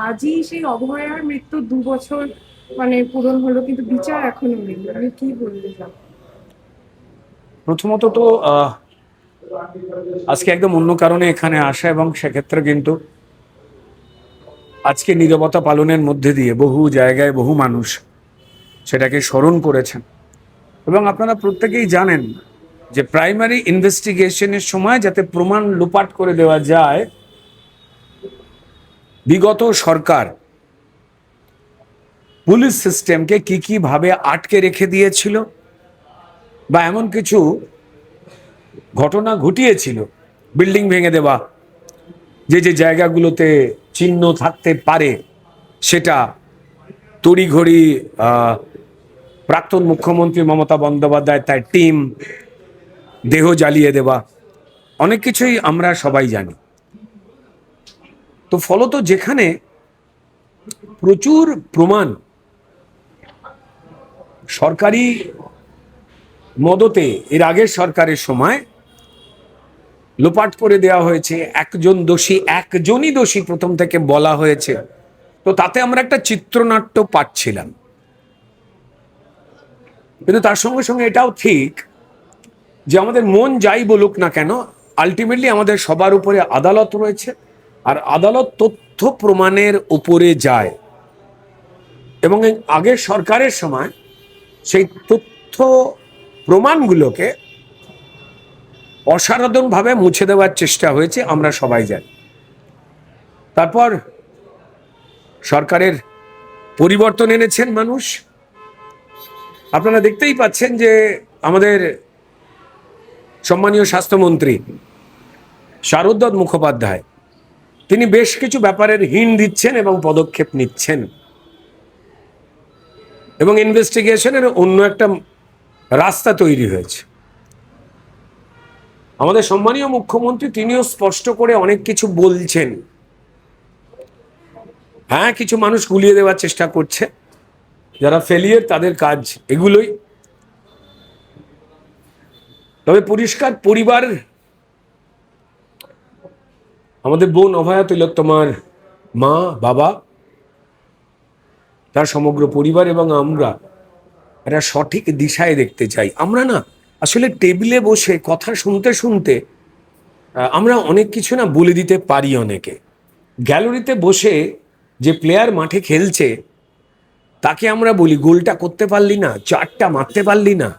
আজই সেই অভয়ার মৃত্যু 2 বছর পূরণ হলো, কিন্তু বিচার এখনো নেই। আমি কি বলতে চাই, প্রথমত তো আজকে একদম অন্য কারণে এখানে আসা, এবং সেক্ষেত্রে কিন্তু আজকে নীরবতা পালনের মধ্যে দিয়ে বহু জায়গায় বহু মানুষ সেটাকে স্মরণ করেছেন। এবং আপনারা প্রত্যেকেই জানেন যে প্রাইমারি ইনভেস্টিগেশনের সময় যাতে প্রমাণ লোপাট করে দেওয়া যায়, বিগত সরকার পুলিশ সিস্টেমকে কি কি ভাবে আটকে রেখে দিয়েছিল, বা এমন কিছু ঘটনা ঘটিয়েছিল, বিল্ডিং ভেঙে দেওয়া, যে যে জায়গাগুলোতে চিহ্ন থাকতে পারে সেটা তড়িঘড়ি প্রাক্তন মুখ্যমন্ত্রী মমতা বন্দ্যোপাধ্যায় তার টিম দেহ জ্বালিয়ে দেওয়া, অনেক কিছুই আমরা সবাই জানি। তো ফলত যেখানে প্রচুর প্রমাণ সরকারি মদতে এর আগের সরকারের সময় লোপাট করে দেওয়া হয়েছে, একজনই দোষী প্রথম থেকে বলা হয়েছে, তো তাতে আমরা একটা চিত্রনাট্য পাচ্ছিলাম। কিন্তু তার সঙ্গে সঙ্গে এটাও ঠিক যে আমাদের মন যাই বলুক না কেন, আলটিমেটলি আমাদের সবার উপরে আদালত রয়েছে, আর আদালত তথ্য প্রমাণের উপরে যায়। এবং এই আগের সরকারের সময় সেই তথ্য প্রমাণগুলোকে অসাধারণভাবে মুছে দেওয়ার চেষ্টা হয়েছে, আমরা সবাই জানি। তারপর সরকারের পরিবর্তন এনেছেন মানুষ। আপনারা দেখতেই পাচ্ছেন যে আমাদের সম্মানীয় স্বাস্থ্যমন্ত্রী শারদ মুখোপাধ্যায় তিনি বেশ কিছু ব্যাপারের হিন্ট দিচ্ছেন এবং পদক্ষেপ নিচ্ছেন, এবং ইনভেস্টিগেশনের অন্য একটা রাস্তা তৈরি হয়েছে। আমাদের সম্মানীয় মুখ্যমন্ত্রী তিনিও স্পষ্ট করে অনেক কিছু বলছেন। হ্যাঁ, কিছু মানুষ গুলিয়ে দেওয়ার চেষ্টা করছে, যারা ফেলিয়ার তাদের কাজ এগুলোই। তবে পরিষ্কার, পরিবার, আমাদের বোন অভয়া তিলোত্তমার মা, বাবা, তার সমগ্র পরিবার এবং আমরা একটা সঠিক দিশায় দেখতে চাই। আমরা না আসলে টেবিলে বসে কথা শুনতে শুনতে আমরা অনেক কিছু না বলে দিতে পারি অনেকে। গ্যালারিতে বসে যে প্লেয়ার মাঠে খেলছে তাকে আমরা বলি গোলটা করতে পারলি না, চারটা মারতে পারলি না,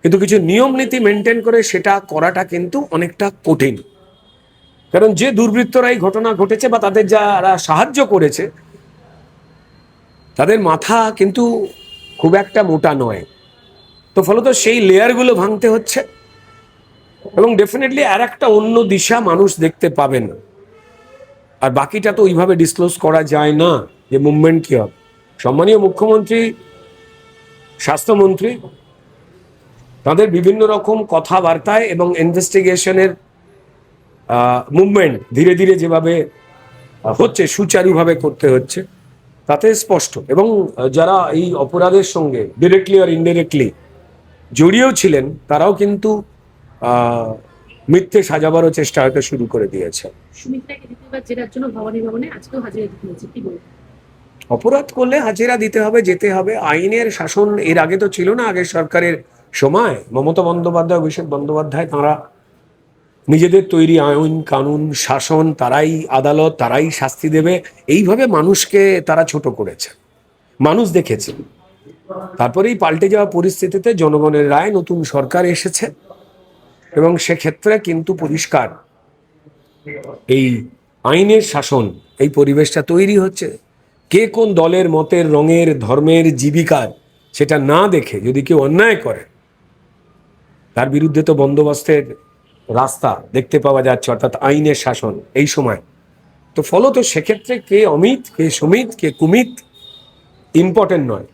কিন্তু কিছু নিয়ম নীতি মেনটেন করে সেটা করাটা কিন্তু অনেকটা কঠিন। কারণ যে দুর্বৃত্তরা এই ঘটনা ঘটেছে বা তাদের যারা সাহায্য করেছে তাদের মাথা কিন্তু খুব একটা মোটা নয়। তো ফলত সেই লেয়ারগুলো ভাঙতে হচ্ছে, এবং ডেফিনেটলি আর একটা অন্য দিশা মানুষ দেখতে পাবেন। আর বাকিটা তো ওইভাবে ডিসক্লোজ করা যায় না যে মুভমেন্ট কি হবে। সম্মানীয় মুখ্যমন্ত্রী, স্বাস্থ্যমন্ত্রী তাদের বিভিন্ন রকম কথাবার্তায় এবং ইনভেস্টিগেশনের মুভমেন্ট ধীরে ধীরে যেভাবে হচ্ছে, সুচারুভাবে করতে হচ্ছে, তাতে স্পষ্ট। এবং যারা এই অপরাধের সঙ্গে ডিরেক্টলি আর ইনডিরেক্টলি জড়িয়েও ছিলেন তারাও কিন্তু মিথ্যে সাজাবারও চেষ্টা হয়তো শুরু করে দিয়েছে। অপরাধ করলে হাজিরা দিতে হবে, যেতে হবে। আইনের শাসন এর আগে তো ছিল না। আগের সরকারের সময় মমতা বন্দ্যোপাধ্যায়, অভিষেক বন্দ্যোপাধ্যায় তাঁরা নিজেদের তৈরি আইন কানুন শাসন, তারাই আদালত, তারাই শাস্তি দেবে, এইভাবে মানুষকে তারা ছোট করেছে, মানুষ দেখেছে। তারপরেই পাল্টে যাওয়া পরিস্থিতিতে জনগণের রায় নতুন সরকার এসেছে, এবং সেক্ষেত্রে কিন্তু পরিষ্কার এই আইনের শাসন, এই পরিবেশটা তৈরি হচ্ছে। কে কোন দলের, মতের, রঙের, ধর্মের, জীবিকার সেটা না দেখে যদি কেউ অন্যায় করে তার বিরুদ্ধে তো বন্দোবস্তের রাস্তা দেখতে পাওয়া যাচ্ছে, অর্থাৎ আইনের শাসন এই সময়। তো ফলত সেক্ষেত্রে কে অমিত, কে সুমিত, কে কুমিত ইম্পর্টেন্ট নয়।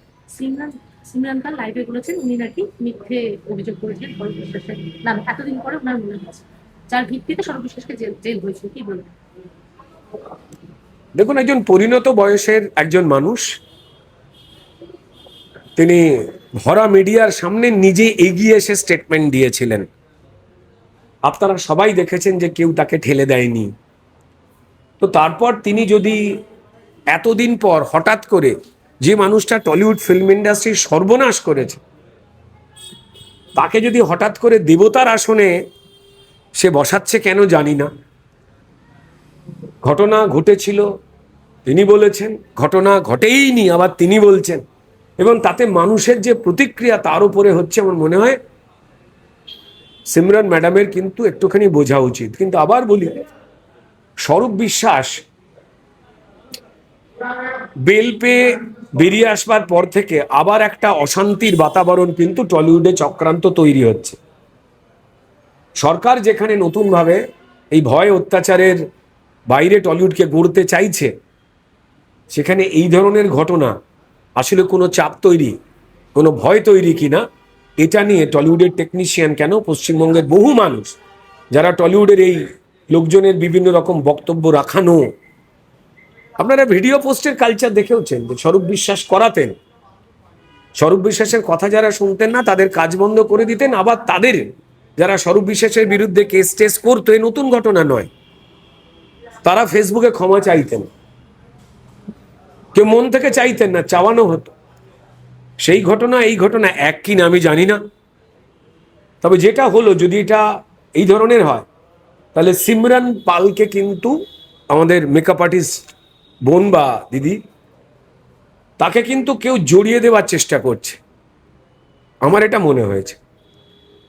সিমরান খান লাইভে বলেছেন উনি নাকি মিথ্যে অভিযোগ করেছেন সৌরভ বিশ্বাসের নামে, এতদিন পরে ওনার মনে হচ্ছে, যার ভিত্তিতে সৌরভ বিশ্বাসকে জেল হয়েছে। কি বলবেন? দেখুন, একজন পরিণত বয়সের একজন মানুষ, তিনি ভরা মিডিয়ার সামনে নিজে এগিয়ে এসে স্টেটমেন্ট দিয়েছিলেন। আপনারা সবাই দেখেছেন যে কেউ তাকে ঠেলে দেয়নি, তো তারপর তিনি যদি এতদিন পর হঠাৎ করে, যে মানুষটা টলিউড ফিল্ম ইন্ডাস্ট্রির সর্বনাশ করেছে, তাকে যদি হঠাৎ করে দেবতার আসনে সে বসাচ্ছে কেন জানি না। ঘটনা ঘটেছিল তিনি বলেছেন, ঘটনা ঘটেইনি আবার তিনি বলছেন, এবং তাতে মানুষের যে প্রতিক্রিয়া তার উপরে হচ্ছে, আমার মনে হয় সিমরন ম্যাডামের কিন্তু একটুখানি বোঝা উচিত। কিন্তু আবার বলি, স্বরূপ বিশ্বাস বেল পেয়ে বেরিয়ে আসবার পর থেকে আবার একটা অশান্তির বাতাবরণ কিন্তু টলিউডে চক্রান্ত তৈরি হচ্ছে। সরকার যেখানে নতুনভাবে এই ভয় অত্যাচারের বাইরে টলিউডকে গড়তে চাইছে, সেখানে এই ধরনের ঘটনা আসলে কোনো চাপ তৈরি, কোনো ভয় তৈরি কিনা, এটা নিয়ে টলিউডের টেকনিশিয়ান কেন, পশ্চিমবঙ্গের বহু মানুষ যারা টলিউডের এই লোকজনের বিভিন্ন রকম বক্তব্য রাখানো, আপনারা ভিডিও পোস্টের কালচার দেখেওছেন যে স্বরূপ বিশ্বাস করাতেন, স্বরূপ বিশ্বাসের কথা যারা শুনতেন না তাদের কাজ বন্ধ করে দিতেন, আবার তাদের যারা স্বরূপ বিশ্বাসের বিরুদ্ধে কেস টেস করতো, এই নতুন ঘটনা নয়, তারা ফেসবুকে ক্ষমা চাইতেন, কেউ মন থেকে চাইতেন না, চাওয়ানো হতো। সেই ঘটনা এই ঘটনা এক কি না আমি জানি না, তবে যেটা হলো, যদি এটা এই ধরনের হয়, তাহলে সিমরন পালকে কিন্তু আমাদের মেকআপ আর্টিস্ট বোন বা দিদি, তাকে কিন্তু কেউ জড়িয়ে দেওয়ার চেষ্টা করছে, আমার এটা মনে হয়েছে।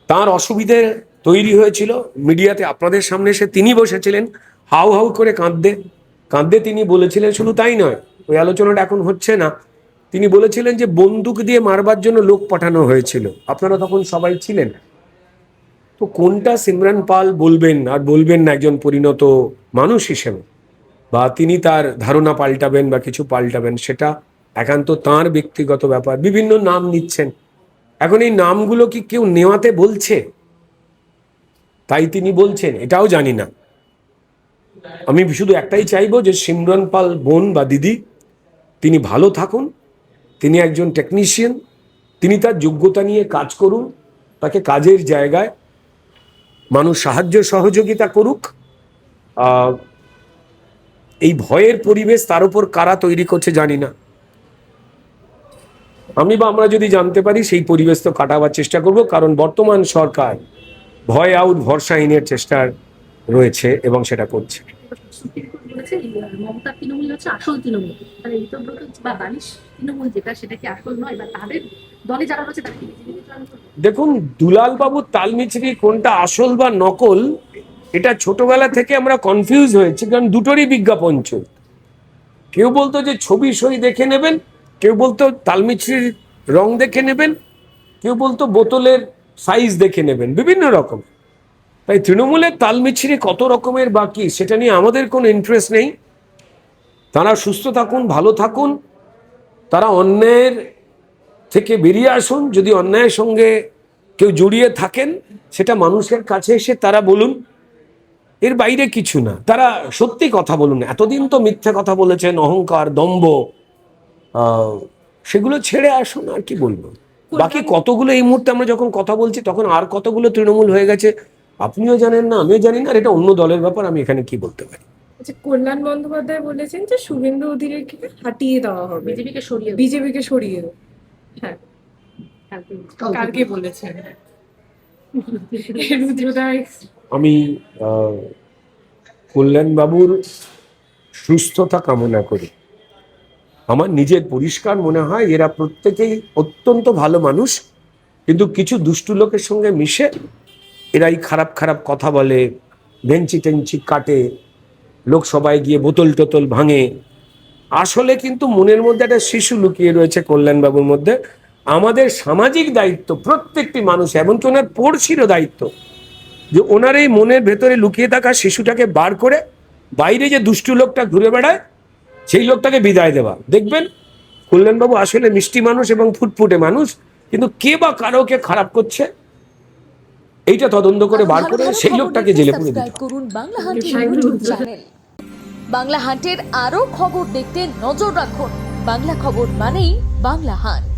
তার অসুবিধে তৈরি হয়েছিল মিডিয়াতে, আপনাদের সামনে এসে তিনি বসেছিলেন হাউ হাউ করে কাঁদতে কাঁদতে, তিনি বলেছিলেন, শুধু তাই নয়, ওই আলোচনাটা এখন হচ্ছে না, তিনি বলেছিলেন যে বন্দুক দিয়ে মারবার জন্য লোক পাঠানো হয়েছিল, আপনারা তখন সবাই ছিলেন। তো কোনটা সিমরন পাল বলবেন আর বলবেন না একজন পরিণত মানুষ হিসেবে, বা তিনি তার ধারণা পাল্টাবেন বা কিছু পাল্টাবেন, সেটা একান্ত তাঁর ব্যক্তিগত ব্যাপার। বিভিন্ন নাম নিচ্ছেন, এখন এই নামগুলো কি কেউ নেওয়াতে বলছে তাই তিনি বলছেন, এটাও জানি না। আমি শুধু একটাই চাইবো যে সিমরন পাল বোন বা দিদি, তিনি ভালো থাকুন, তিনি একজন টেকনিশিয়ান, তিনি তার যোগ্যতা নিয়ে কাজ করুন, তাকে কাজের জায়গায় মানুষ সাহায্য সহযোগিতা করুক। এই ভয়ের পরিবেশ তার উপর কারা তৈরি করছে জানি না, আমি বা আমরা যদি জানতে পারি সেই পরিবেশ তো কাটাবার চেষ্টা করব, কারণ বর্তমান সরকার ভয় আউট ভরসা ইনের চেষ্টার রয়েছে এবং সেটা করছে। সুপ্রিম কোর্ট বলেছে মমতার তৃণমূল হচ্ছে আসল তৃণমূল, তাহলে ঋতব্রত বা বালিশ তৃণমূল যেটা, সেটা কি আসল নয়, বা তাদের দলে যারা রয়েছে তারা কি বিজেপিকে জয়েন করবে? দেখুন, দুলাল বাবুর তালমিছরি কোনটা আসল বা নকল, এটা ছোটবেলা থেকে আমরা কনফিউজ হয়েছি, কারণ দুটোরই বিজ্ঞাপন চলত। কেউ বলতো যে ছবি সই দেখে নেবেন, কেউ বলতো তালমিছরির রং দেখে নেবেন, কেউ বলতো বোতলের সাইজ দেখে নেবেন, বিভিন্ন রকম। তাই তৃণমূলের তালমিছরি কত রকমের বাকি, সেটা নিয়ে আমাদের কোনো ইন্টারেস্ট নেই। তারা সুস্থ থাকুন, ভালো থাকুন, তারা অন্যায়ের থেকে বেরিয়ে আসুন, যদি অন্যায়ের সঙ্গে কেউ জড়িয়ে থাকেন সেটা মানুষের কাছে এসে তারা বলুন, এর বাইরে কিছু না, তারা সত্যি কথা বলুন। এতদিন তো মিথ্যে কথা বলেছেন, অহংকার দম্ভ, সেগুলো ছেড়ে আসুন, আর কি বলবো। বাকি কতগুলো এই মুহূর্তে আমরা যখন কথা বলছি তখন আর কতগুলো তৃণমূল হয়ে গেছে আপনিও জানেন না, আমিও জানি না, আর এটা অন্য দলের ব্যাপার, আমি এখানে কি বলতে পারি। আচ্ছা, কল্যাণ বন্দ্যোপাধ্যায় বলেছেন যে শুভেন্দু অধিকারীকে হাঁটিয়ে দেওয়া হবে, বিজেপিকে সরিয়ে দেবে। হ্যাঁ, কালকে কালকে বলেছেন রুদ্রদাস। আমি কল্যাণ বাবুর সুস্থতা কামনা করি। আমার নিজের পরিষ্কার মনে হয় এরা প্রত্যেকেই অত্যন্ত ভালো মানুষ, কিন্তু কিছু দুষ্টু লোকের সঙ্গে মিশে এরাই খারাপ খারাপ কথা বলে, বেঞ্চি টেঞ্চি কাটে, লোকসভায় গিয়ে বোতল টোতল ভাঙে। আসলে কিন্তু মনের মধ্যে একটা শিশু লুকিয়ে রয়েছে কল্যাণবাবুর মধ্যে। আমাদের সামাজিক দায়িত্ব, প্রত্যেকটি মানুষ, এমনকি ওনার পড়শিরও দায়িত্ব, যে ওনার এই মনের ভেতরে লুকিয়ে থাকা শিশুটাকে বার করে বাইরে যে দুষ্টু লোকটা ঘুরে বেড়ায় সেই লোকটাকে বিদায় দেওয়া। দেখবেন কল্যাণবাবু আসলে মিষ্টি মানুষ এবং ফুটফুটে মানুষ, কিন্তু কে বা কারোকে খারাপ করছে এইটা তদন্ত করে বার করে সেই লোকটাকে জেলে পুরে দিতে হবে। করুন বাংলা হান্টের ইউটিউব চ্যানেল। বাংলা হান্টের আরো খবর দেখতে নজর রাখুন। বাংলা খবর মানেই বাংলা হান্ট।